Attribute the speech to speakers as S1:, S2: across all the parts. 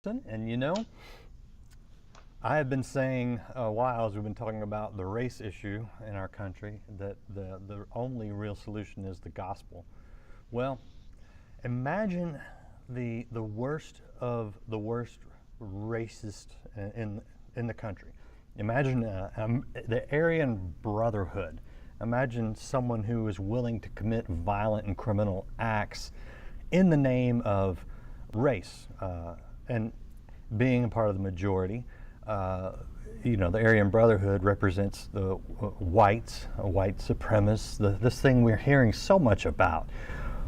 S1: And I have been saying a while as we've been talking about the race issue in our country that the only real solution is the gospel. Well, imagine the worst of the worst racist in the country. Imagine the Aryan Brotherhood. Imagine someone who is willing to commit violent and criminal acts in the name of race. And being a part of the majority, the Aryan Brotherhood represents the whites, white supremacists, this thing we're hearing so much about.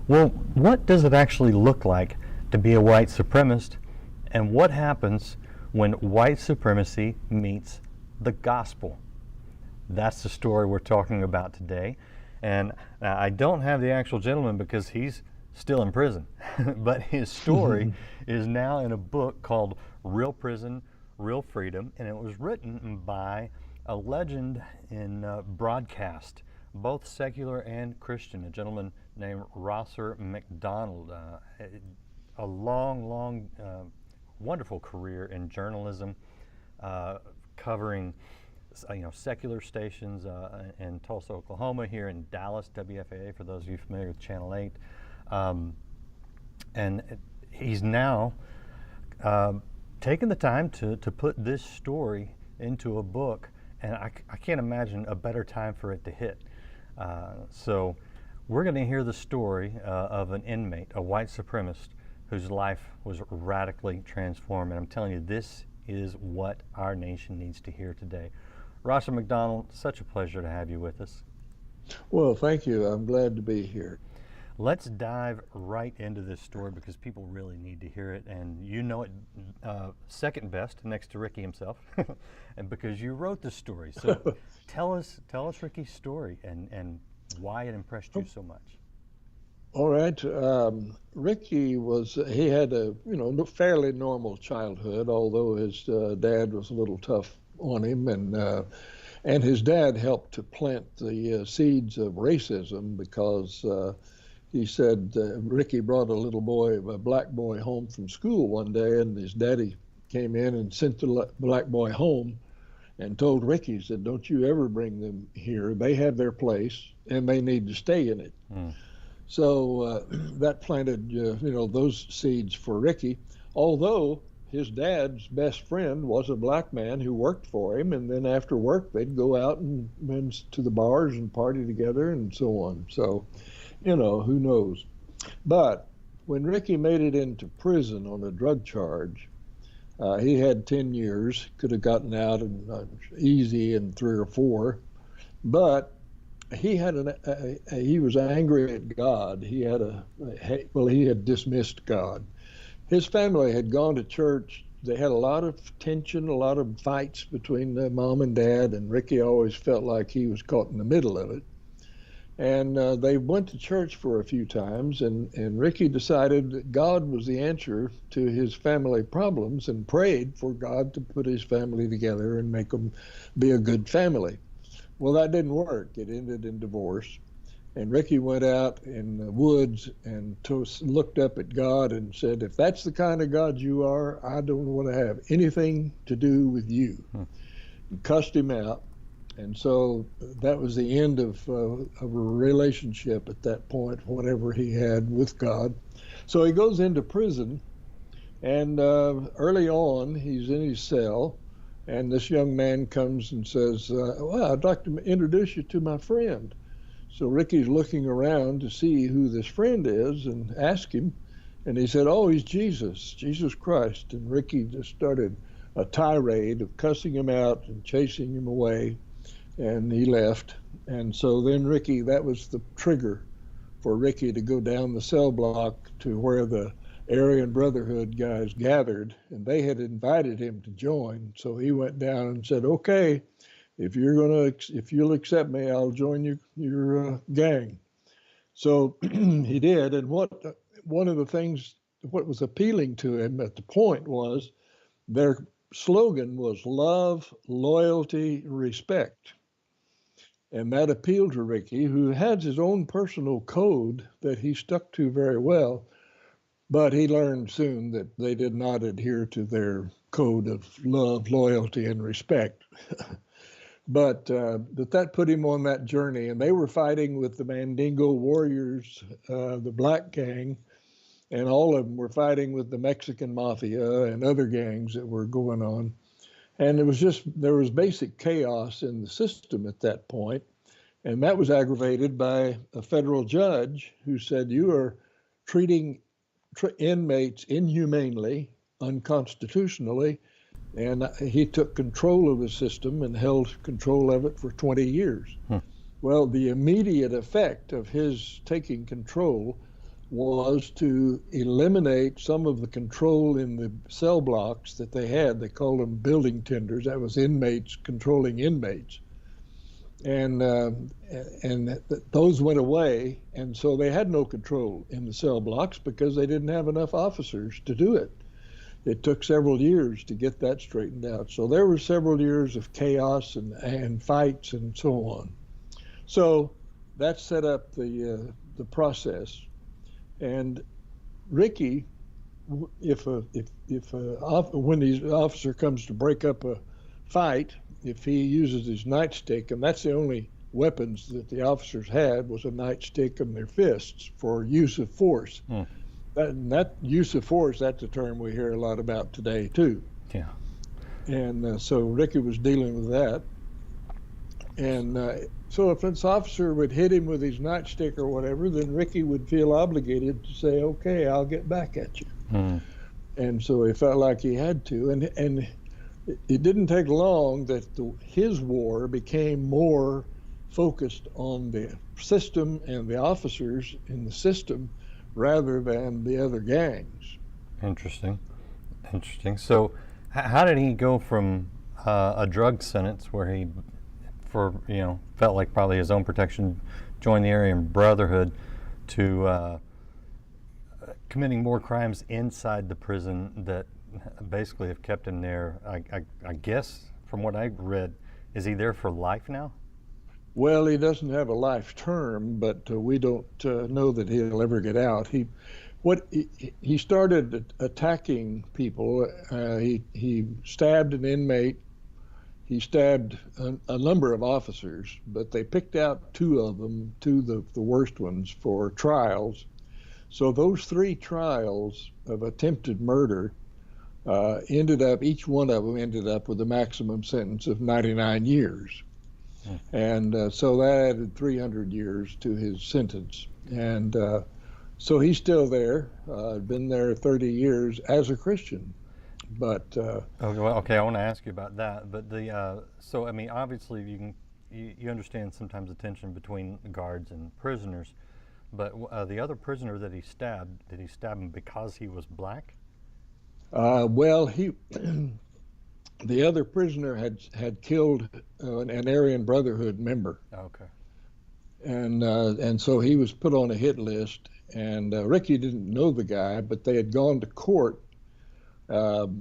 S1: Well, what does it actually look like to be a white supremacist, and what happens when white supremacy meets the gospel? That's the story we're talking about today. And I don't have the actual gentleman because he's still in prison, but his story is now in a book called Real Prison, Real Freedom, and it was written by a legend in broadcast, both secular and Christian, a gentleman named McDonald. A long, wonderful career in journalism, covering secular stations in Tulsa, Oklahoma, here in Dallas, WFAA, for those of you familiar with Channel 8. And he's now taken the time to put this story into a book, and I can't imagine a better time for it to hit. So we're going to hear the story of an inmate, a white supremacist, whose life was radically transformed. And I'm telling you, this is what our nation needs to hear today. Rosser McDonald, such a pleasure to have you with us.
S2: Well, thank you. I'm glad to be here.
S1: Let's dive right into this story because people really need to hear it, and you know it second best next to Ricky himself, and because you wrote the story. So tell us Ricky's story and why it impressed you so much.
S2: All right. Ricky he had a fairly normal childhood, although his dad was a little tough on him, and his dad helped to plant the seeds of racism because he said Ricky brought a black boy home from school one day, and his daddy came in and sent the black boy home and told Ricky, said, "Don't you ever bring them here. They have their place and they need to stay in it." So that planted those seeds for Ricky, although his dad's best friend was a black man who worked for him, and then after work they'd go out and went to the bars and party together and so on. So who knows. But when Ricky made it into prison on a drug charge, he had 10 years, could have gotten out easy in 3 or 4, but he was angry at God. He had dismissed God. His family had gone to church. They had a lot of tension, a lot of fights between the mom and dad, and Ricky always felt like he was caught in the middle of it. And they went to church for a few times, and Ricky decided that God was the answer to his family problems and prayed for God to put his family together and make them be a good family. Well, that didn't work. It ended in divorce. And Ricky went out in the woods and looked up at God and said, "If that's the kind of God you are, I don't want to have anything to do with you." And cussed him out. And so that was the end of a relationship at that point, whatever he had with God. So he goes into prison, and early on, he's in his cell, and this young man comes and says, "Well, I'd like to introduce you to my friend." So Ricky's looking around to see who this friend is and ask him, and he said, "Oh, he's Jesus Christ." And Ricky just started a tirade of cussing him out and chasing him away. And he left. And so then that was the trigger for Ricky to go down the cell block to where the Aryan Brotherhood guys gathered, and they had invited him to join. So he went down and said, "Okay, if you'll accept me, I'll join your gang." So he did. And one of the things, what was appealing to him at the point was their slogan was love, loyalty, respect. And that appealed to Ricky, who had his own personal code that he stuck to very well. But he learned soon that they did not adhere to their code of love, loyalty, and respect. But that put him on that journey, and they were fighting with the Mandingo warriors, the black gang, and all of them were fighting with the Mexican mafia and other gangs that were going on. And there was basic chaos in the system at that point, and that was aggravated by a federal judge who said, you are treating inmates inhumanely, unconstitutionally, and he took control of the system and held control of it for 20 years. Well, the immediate effect of his taking control was to eliminate some of the control in the cell blocks that they had. They called them building tenders. That was inmates controlling inmates. And those went away, and so they had no control in the cell blocks because they didn't have enough officers to do it. It took several years to get that straightened out. So there were several years of chaos and fights and so on. So that set up the process. And Ricky, when the officer comes to break up a fight, if he uses his nightstick, and that's the only weapons that the officers had was a nightstick and their fists for use of force. That use of force, that's a term we hear a lot about today too.
S1: Yeah.
S2: And so Ricky was dealing with that. And so if this officer would hit him with his nightstick or whatever, then Ricky would feel obligated to say, okay, I'll get back at you. And so he felt like he had to. And it didn't take long that his war became more focused on the system and the officers in the system rather than the other gangs.
S1: Interesting. So how did he go from a drug sentence where he, felt like probably his own protection, joined the Aryan Brotherhood, to committing more crimes inside the prison that basically have kept him there? I guess from what I read, is he there for life now?
S2: Well, he doesn't have a life term, but we don't know that he'll ever get out. He started attacking people. He stabbed an inmate. He stabbed a number of officers, but they picked out two of the worst ones, for trials. So those 3 trials of attempted murder each one of them ended up with a maximum sentence of 99 years. And so that added 300 years to his sentence. And so he's still there, been there 30 years as a Christian. But
S1: okay, I want to ask you about that. But so I mean, obviously you understand sometimes the tension between guards and prisoners. But the other prisoner that he stabbed, did he stab him because he was black?
S2: Well, the other prisoner had killed an Aryan Brotherhood member.
S1: Okay.
S2: And so he was put on a hit list. And Ricky didn't know the guy, but they had gone to court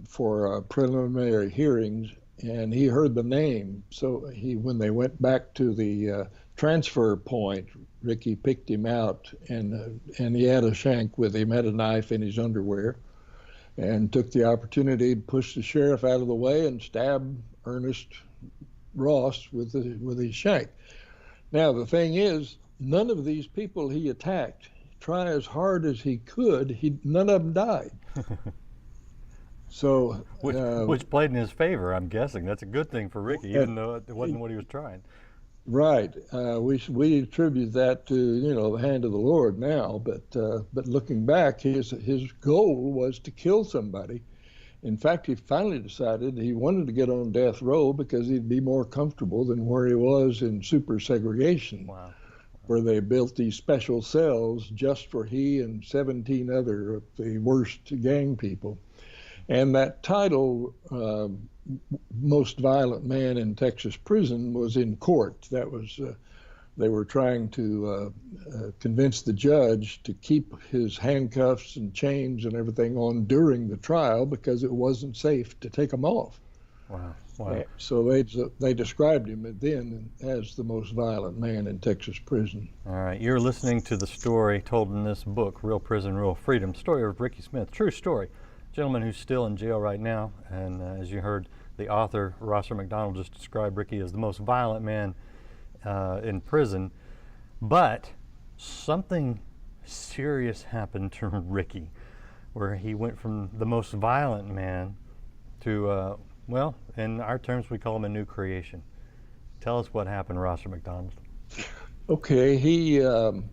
S2: for preliminary hearings, and he heard the name. So when they went back to the transfer point, Ricky picked him out, and he had a shank with him, had a knife in his underwear, and took the opportunity to push the sheriff out of the way and stab Ernest Ross with his shank. Now, the thing is, none of these people he attacked, try as hard as he could, none of them died. So,
S1: which played in his favor, I'm guessing. That's a good thing for Ricky, even though it wasn't what he was trying.
S2: Right. We attribute that to the hand of the Lord now, but looking back, his goal was to kill somebody. In fact, he finally decided he wanted to get on death row because he'd be more comfortable than where he was in super segregation.
S1: Wow.
S2: Where they built these special cells just for he and 17 other of the worst gang people. And that title, most violent man in Texas prison, was in court. That was, they were trying to convince the judge to keep his handcuffs and chains and everything on during the trial because it wasn't safe to take them off.
S1: Wow. Wow.
S2: So they described him then as the most violent man in Texas prison.
S1: All right. You're listening to the story told in this book, Real Prison, Real Freedom, story of Ricky Smith. True story. Gentleman who's still in jail right now. And as you heard, the author, Rosser McDonald, just described Ricky as the most violent man in prison. But something serious happened to Ricky, where he went from the most violent man to, well, in our terms, we call him a new creation. Tell us what happened, Rosser McDonald.
S2: Okay, he was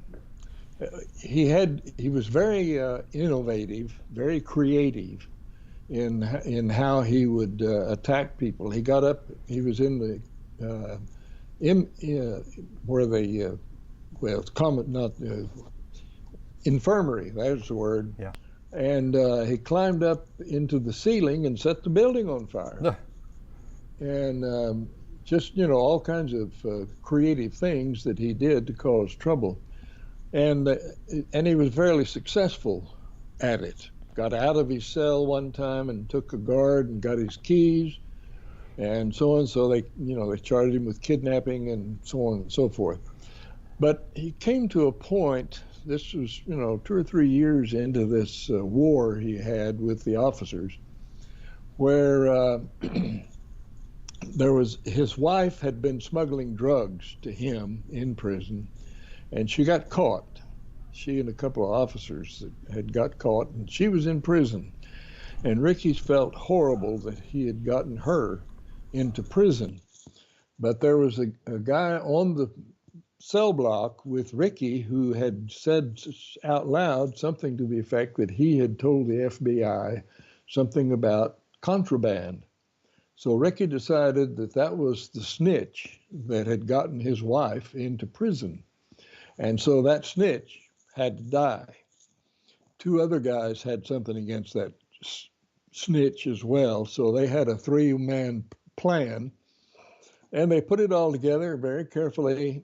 S2: very innovative, very creative in how he would attack people. He got up. He was in the where they well, it's common, not infirmary. That's the word.
S1: Yeah.
S2: And he climbed up into the ceiling and set the building on fire. And just, all kinds of creative things that he did to cause trouble. And he was fairly successful at it. Got out of his cell one time and took a guard and got his keys and so on. So they charged him with kidnapping and so on and so forth. But he came to a point, this was, 2 or 3 years into this war he had with the officers, where his wife had been smuggling drugs to him in prison, and she got caught. She and a couple of officers had got caught, and she was in prison. And Ricky's felt horrible that he had gotten her into prison. But there was a guy on the cell block with Ricky who had said out loud something to the effect that he had told the FBI something about contraband. So Ricky decided that that was the snitch that had gotten his wife into prison. And so that snitch had to die. 2 other guys had something against that snitch as well. So they had a 3-man plan, and they put it all together very carefully.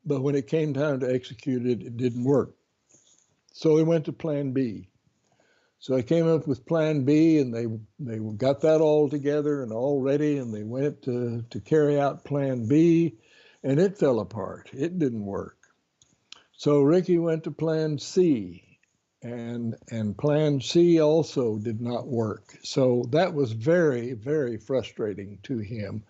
S2: But when it came time to execute it, it didn't work. So they went to plan B. So they came up with plan B, and they got that all together and all ready, and they went to carry out plan B, and it fell apart. It didn't work. So Ricky went to plan C, and plan C also did not work. So that was very, very frustrating to him.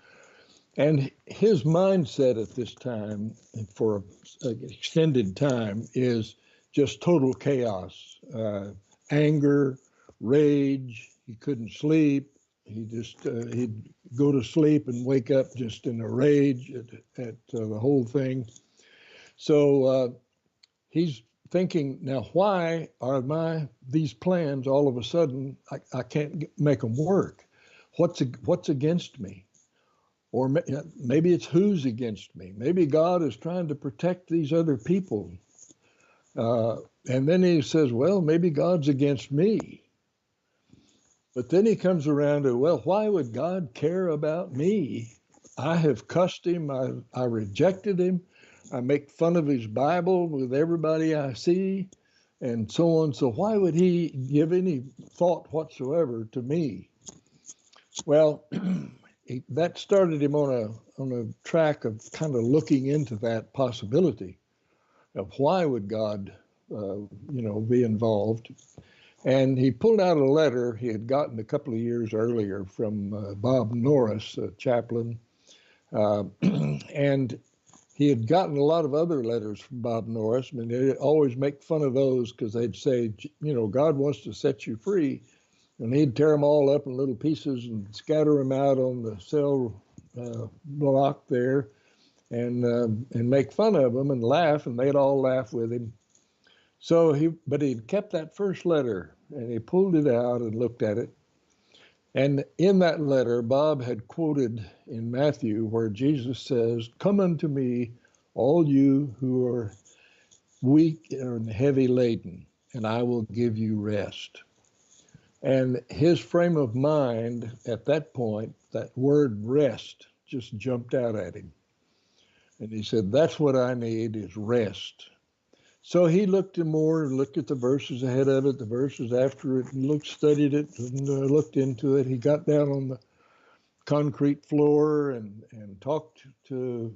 S2: And his mindset at this time, for an extended time, is just total chaos, anger, rage. He couldn't sleep. He'd go to sleep and wake up just in a rage at the whole thing. So he's thinking, now why are these plans all of a sudden, I can't make them work? What's against me? Or maybe it's who's against me. Maybe God is trying to protect these other people. And then he says, well, maybe God's against me. But then he comes around to, well, why would God care about me? I have cussed him. I rejected him. I make fun of his Bible with everybody I see, and so on. So why would he give any thought whatsoever to me? Well, that started him on a track of kind of looking into that possibility of why would God, be involved. And he pulled out a letter he had gotten a couple of years earlier from Bob Norris, a chaplain, and he had gotten a lot of other letters from Bob Norris. I mean, they'd always make fun of those because they'd say, God wants to set you free. And he'd tear them all up in little pieces and scatter them out on the cell block there and make fun of them and laugh, and they'd all laugh with him. So but he'd kept that first letter, and he pulled it out and looked at it. And in that letter, Bob had quoted in Matthew where Jesus says, "Come unto me, all you who are weak and heavy laden, and I will give you rest." And his frame of mind at that point, that word rest just jumped out at him. And he said, that's what I need is rest. So he looked at the verses ahead of it, the verses after it, and studied it, and looked into it. He got down on the concrete floor and talked to,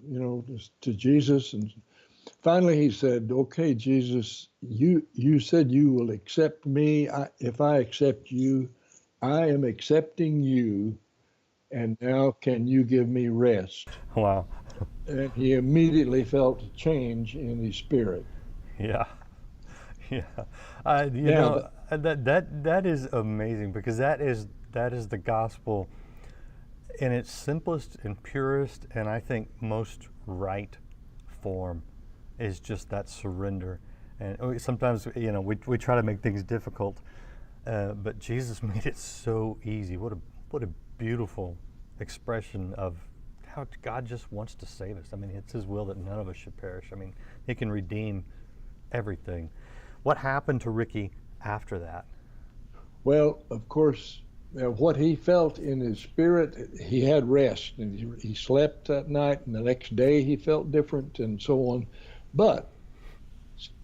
S2: to Jesus. And finally he said, okay, Jesus, you said you will accept me. If I accept you, I am accepting you. And now can you give me rest?
S1: Wow.
S2: And he immediately felt a change in his spirit.
S1: Yeah. Yeah. You
S2: Now,
S1: know, that is amazing, because that is the gospel in its simplest and purest, and I think most right form, is just that surrender. And sometimes, we try to make things difficult, but Jesus made it so easy. What a beautiful expression of how God just wants to save us. I mean, it's His will that none of us should perish. I mean, He can redeem everything. What happened to Ricky after that?
S2: well, of course, what he felt in his spirit, he had rest, and he slept that night, and the next day he felt different, and so on. But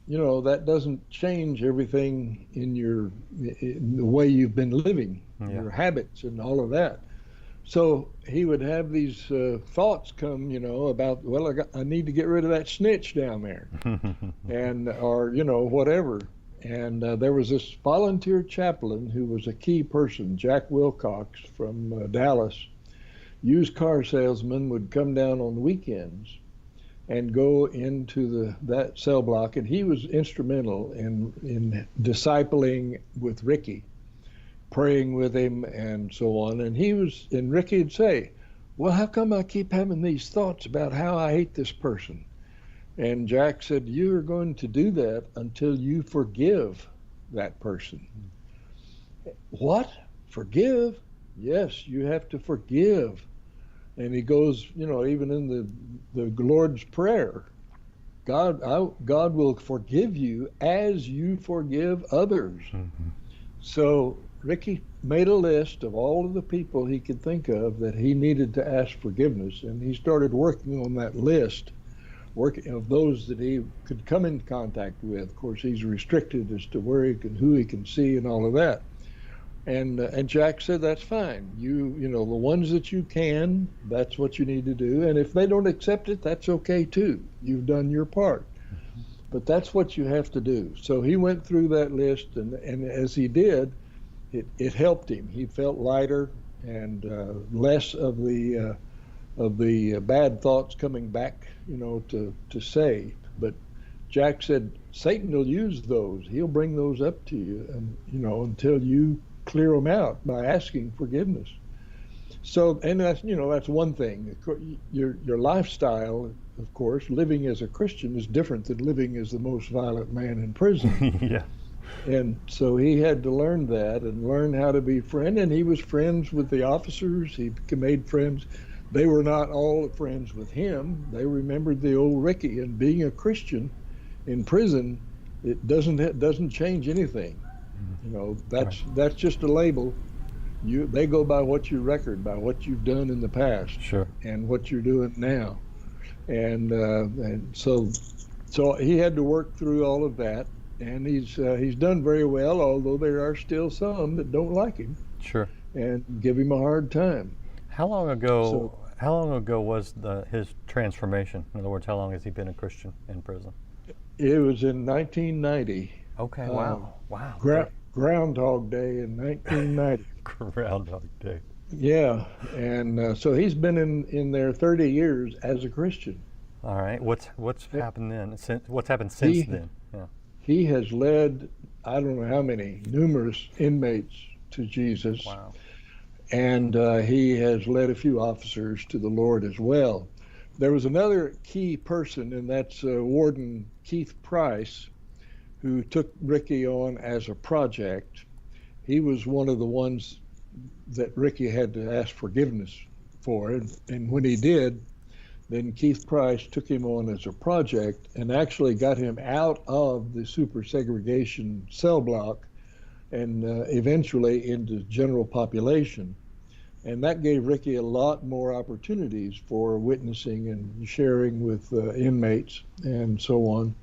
S2: that doesn't change everything in the way you've been living, your habits, and all of that. So he would have these thoughts come, about, well, I need to get rid of that snitch down there, or whatever. And there was this volunteer chaplain who was a key person, Jack Wilcox from Dallas. Used car salesman, would come down on the weekends and go into that cell block, and he was instrumental in discipling with Ricky, praying with him and so on. And Ricky'd say, well, how come I keep having these thoughts about how I hate this person? And Jack said, you are going to do that until you forgive that person. What? Forgive? Yes, you have to forgive. And he goes, even in the Lord's Prayer, God will forgive you as you forgive others. Mm-hmm. So Ricky made a list of all of the people he could think of that he needed to ask forgiveness, and he started working on that list, of those that he could come in contact with. Of course, he's restricted as to who he can see and all of that. And Jack said, that's fine. The ones that you can, that's what you need to do. And if they don't accept it, that's okay too. You've done your part. But that's what you have to do. So he went through that list, and as he did, it helped him. He felt lighter and less of the bad thoughts coming back, to say. But Jack said, Satan will use those. He'll bring those up to you, and until you clear them out by asking forgiveness. So, and that's one thing. Your lifestyle, of course, living as a Christian is different than living as the most violent man in prison.
S1: Yeah.
S2: And so he had to learn that and learn how to be friend. And he was friends with the officers. He made friends. They were not all friends with him. They remembered the old Ricky. And being a Christian in prison, it doesn't change anything. That's just a label. They go by what you record, by what you've done in the past,
S1: sure,
S2: and what you're doing now. And so he had to work through all of that, and he's done very well, although there are still some that don't like him,
S1: sure,
S2: and give him a hard time.
S1: How long ago was his transformation? In other words, how long has he been a Christian in prison?
S2: It was in 1990.
S1: Okay, wow.
S2: Groundhog Day in 1990.
S1: Groundhog Day.
S2: Yeah, and so he's been in there 30 years as a Christian.
S1: All right. What's happened then? What's happened since then? Yeah.
S2: He has led, I don't know how many, numerous inmates to Jesus.
S1: Wow.
S2: And he has led a few officers to the Lord as well. There was another key person, and that's Warden Keith Price, who took Ricky on as a project. He was one of the ones that Ricky had to ask forgiveness for. And when he did, then Keith Price took him on as a project and actually got him out of the super segregation cell block and eventually into general population. And that gave Ricky a lot more opportunities for witnessing and sharing with inmates and so on.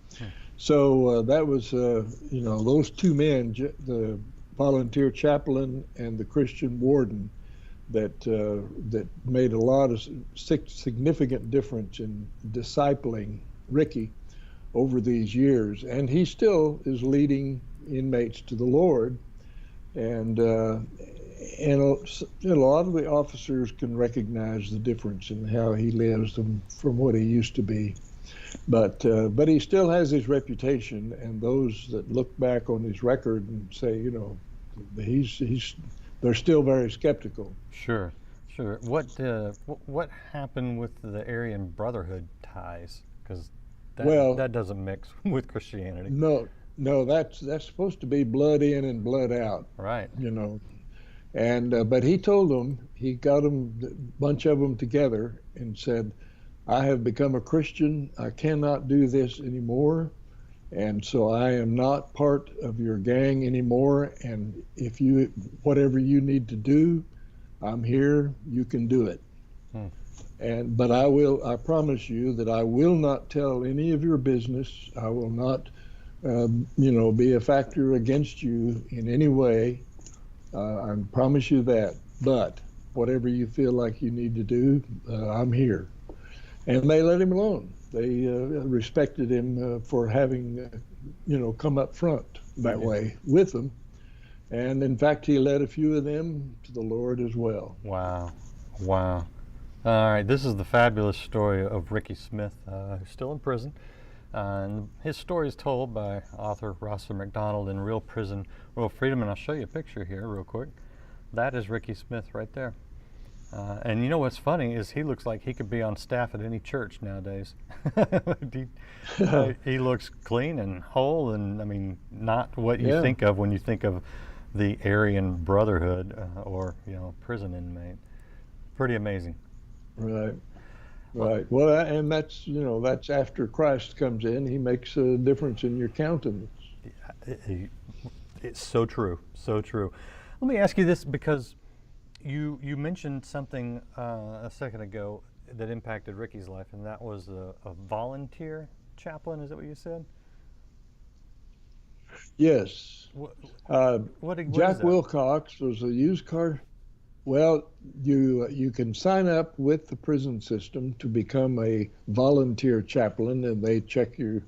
S2: So that was, those two men, the volunteer chaplain and the Christian warden, that made a lot of significant difference in discipling Ricky over these years, and he still is leading inmates to the Lord, and a lot of the officers can recognize the difference in how he lives from what he used to be. But he still has his reputation, and those that look back on his record and say, they're still very skeptical.
S1: Sure, sure. What happened with the Aryan Brotherhood ties? Because that doesn't mix with Christianity.
S2: No, that's supposed to be blood in and blood out.
S1: Right.
S2: And but he told them, he got them, a bunch of them together, and said, I have become a Christian. I cannot do this anymore. And so I am not part of your gang anymore. And whatever you need to do, I'm here, you can do it. But I promise you that I will not tell any of your business. I will not, be a factor against you in any way. I promise you that. But whatever you feel like you need to do, I'm here. And they let him alone. They respected him for having, come up front that way with them. And in fact, he led a few of them to the Lord as well.
S1: Wow. All right, this is the fabulous story of Ricky Smith, who's still in prison. And his story is told by author Rosser McDonald in Real Prison, Real Freedom. And I'll show you a picture here real quick. That is Ricky Smith right there. And you know what's funny is he looks like he could be on staff at any church nowadays. He looks clean and whole, and I mean, not what you think of when you think of the Aryan Brotherhood or prison inmate. Pretty amazing.
S2: Right. Well, and that's after Christ comes in. He makes a difference in your countenance.
S1: It's so true. So true. Let me ask you this, because you mentioned something a second ago that impacted Ricky's life, and that was a volunteer chaplain. Is that what you said?
S2: Yes.
S1: What
S2: Jack Wilcox was a used car. Well, you can sign up with the prison system to become a volunteer chaplain, and they check your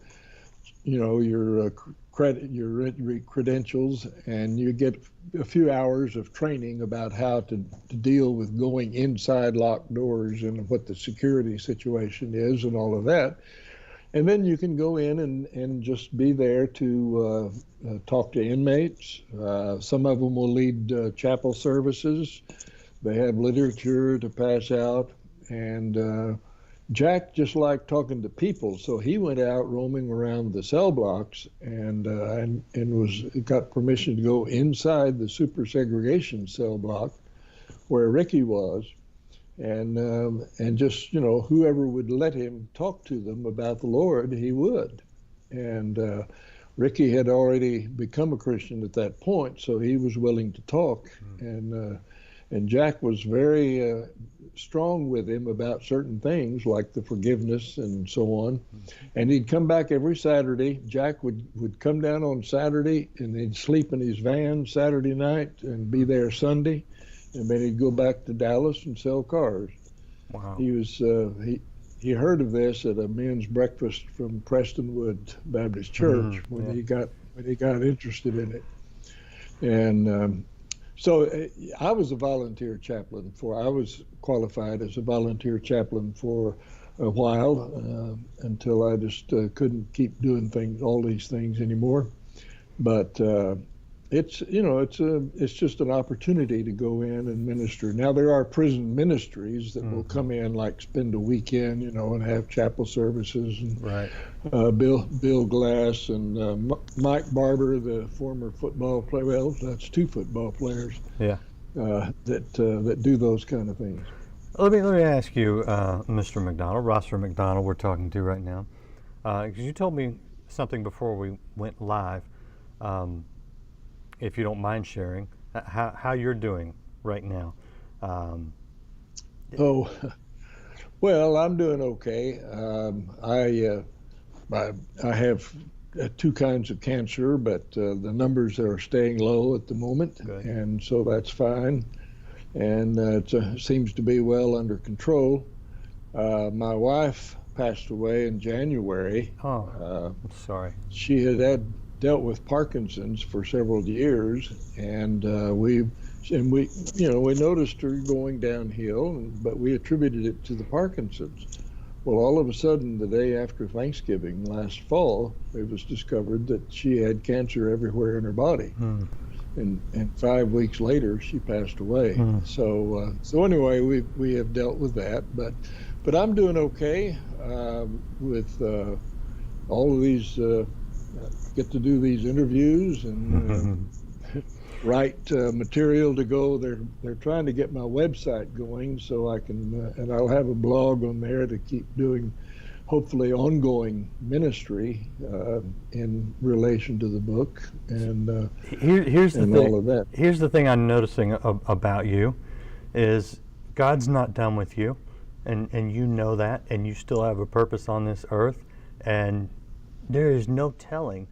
S2: credentials, and you get a few hours of training about how to deal with going inside locked doors and what the security situation is and all of that. And then you can go in and just be there to talk to inmates. Some of them will lead chapel services. They have literature to pass out. And Jack just liked talking to people, so he went out roaming around the cell blocks and got permission to go inside the super segregation cell block where Ricky was. And just, whoever would let him talk to them about the Lord, he would. And Ricky had already become a Christian at that point, so he was willing to talk. And Jack was very strong with him about certain things like the forgiveness and so on. And he'd come back every Saturday. Jack would come down on Saturday, and he'd sleep in his van Saturday night and be there Sunday. And then he'd go back to Dallas and sell cars.
S1: Wow.
S2: He was he heard of this at a men's breakfast from Prestonwood Baptist Church when he got interested in it. And so I was a volunteer chaplain I was qualified as a volunteer chaplain for a while until I just couldn't keep doing all these things anymore. But it's just an opportunity to go in and minister. Now there are prison ministries that will come in, like spend a weekend, and have chapel services. And
S1: right.
S2: Bill Glass and Mike Barber, the former football player. Well, that's two football players.
S1: Yeah.
S2: That do those kind of things.
S1: Let me ask you, Mr. McDonald, Rosser McDonald, we're talking to right now, because you told me something before we went live. If you don't mind sharing, how you're doing right now.
S2: Well, I'm doing okay. I have two kinds of cancer, but the numbers are staying low at the moment.
S1: Good.
S2: And so that's fine. and it seems to be well under control. My wife passed away in January.
S1: Oh, I'm sorry.
S2: She had dealt with Parkinson's for several years, and we noticed her going downhill, but we attributed it to the Parkinson's. Well, all of a sudden, the day after Thanksgiving last fall, it was discovered that she had cancer everywhere in her body. And 5 weeks later, she passed away. So anyway, we have dealt with that, but I'm doing okay with all of these. Get to do these interviews and write material to go. They're trying to get my website going so I can, and I'll have a blog on there to keep doing, hopefully, ongoing ministry in relation to the book and
S1: here's the
S2: and
S1: thing.
S2: all of that.
S1: Here's the thing I'm noticing about you is God's not done with you, and you know that, and you still have a purpose on this earth, and there is no telling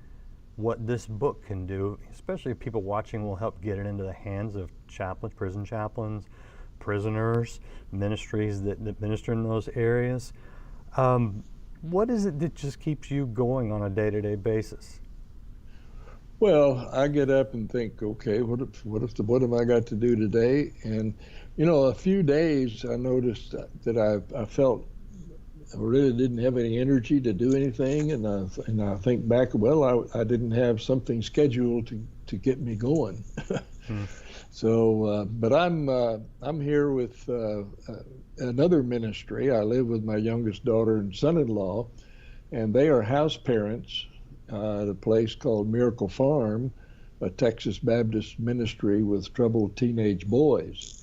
S1: what this book can do, especially if people watching will help get it into the hands of chaplains, prison chaplains, prisoners, ministries that minister in those areas. What is it that just keeps you going on a day-to-day basis?
S2: Well, I get up and think, okay, what have I got to do today? And a few days I noticed that I felt I really didn't have any energy to do anything, and I think back, well, I didn't have something scheduled to get me going. So, but I'm here with another ministry. I live with my youngest daughter and son-in-law, and they are house parents at a place called Miracle Farm, a Texas Baptist ministry with troubled teenage boys.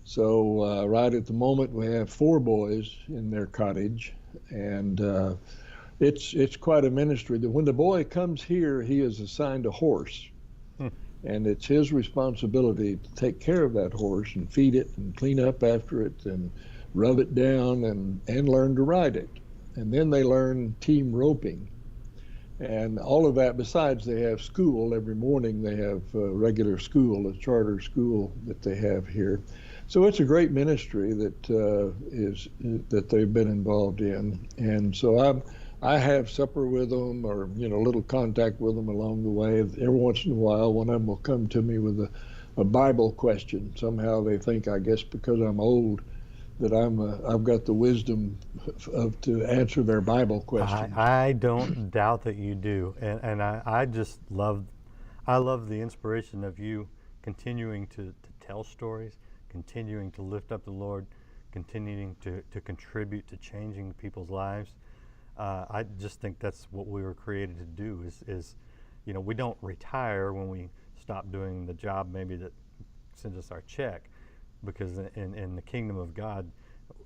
S2: So right at the moment we have 4 boys in their cottage, and it's quite a ministry. That when the boy comes here, he is assigned a horse, and it's his responsibility to take care of that horse and feed it and clean up after it and rub it down and learn to ride it. And then they learn team roping. And all of that, besides they have school every morning. They have regular school, a charter school that they have here. So it's a great ministry that they've been involved in, and so I have supper with them, or little contact with them along the way. Every once in a while, one of them will come to me with a Bible question. Somehow they think, I guess because I'm old, that I've got the wisdom to answer their Bible questions.
S1: I don't doubt that you do, and I just love the inspiration of you continuing to tell stories, continuing to lift up the Lord, continuing to contribute to changing people's lives. I just think that's what we were created to do is we don't retire when we stop doing the job maybe that sends us our check, because in the kingdom of God,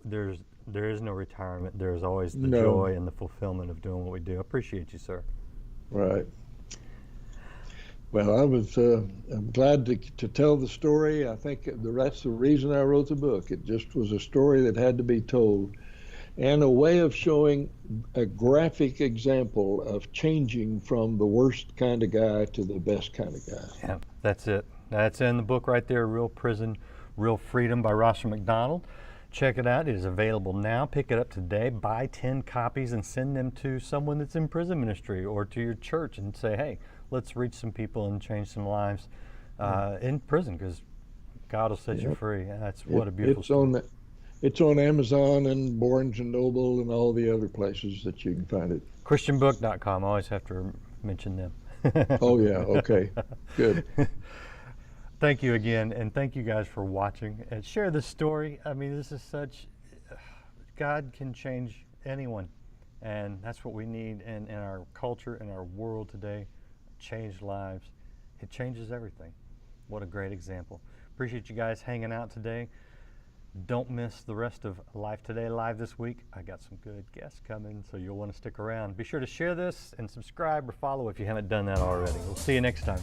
S1: there is no retirement. There is always the joy and the fulfillment of doing what we do. I appreciate you, sir.
S2: Right. Well, I'm glad to tell the story. I think that's the reason I wrote the book. It just was a story that had to be told, and a way of showing a graphic example of changing from the worst kind of guy to the best kind of guy.
S1: Yeah, that's it. That's in the book right there, Real Prison, Real Freedom by McDonald. Check it out. It is available now. Pick it up today. Buy 10 copies and send them to someone that's in prison ministry or to your church and say, hey, let's reach some people and change some lives in prison, because God will set you free. That's what a beautiful story.
S2: It's on Amazon and Barnes & Noble and all the other places that you can find it.
S1: ChristianBook.com. I always have to mention them.
S2: Oh, yeah. Okay. Good.
S1: Thank you again, and thank you guys for watching. And share this story. I mean, this is God can change anyone, and that's what we need in our culture, in our world today. Change lives. It changes everything. What a great example. Appreciate you guys hanging out today. Don't miss the rest of Life Today Live this week. I got some good guests coming, so you'll want to stick around. Be sure to share this and subscribe or follow if you haven't done that already. We'll see you next time.